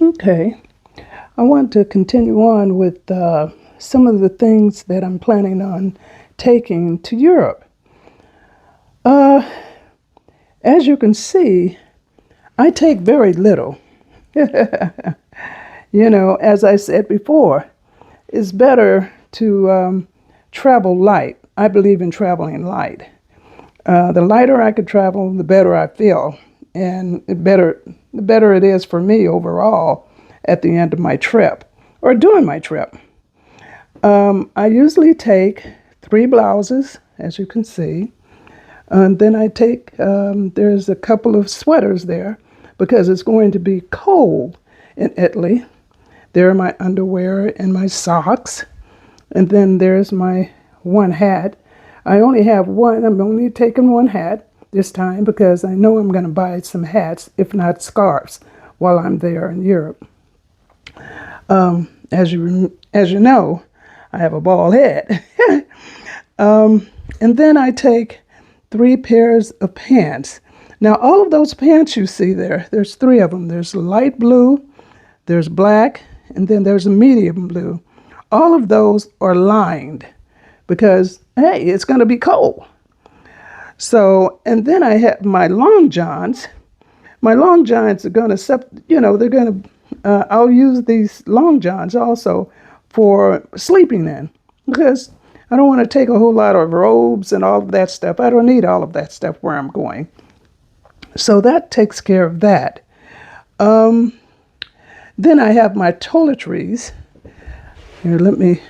Okay, I want to continue on with some of the things that I'm planning on taking to Europe. Uh, as you can see, I take very little. As I said before, it's better to travel light. I believe in traveling light. The lighter I could travel, the better I feel, and the better it is for me overall at the end of my trip or during my trip. I usually take 3 blouses, as you can see, and then I take there's a couple of sweaters there because it's going to be cold in Italy. There are my underwear and my socks, and then there's my one hat. I only have one. I'm only taking one hat this time because I know I'm going to buy some hats, if not scarves, while I'm there in Europe. As you know, I have a bald head. And then I take 3 pairs of pants. Now, all of those pants you see there's 3 of them. There's light blue, there's black, and then there's a medium blue. All of those are lined because, hey, it's going to be cold. So, and then I have my long johns. My long johns are going to, they're going to, I'll use these long johns also for sleeping in because I don't want to take a whole lot of robes and all of that stuff. I don't need all of that stuff where I'm going. So that takes care of that. Then I have my toiletries. Here, let me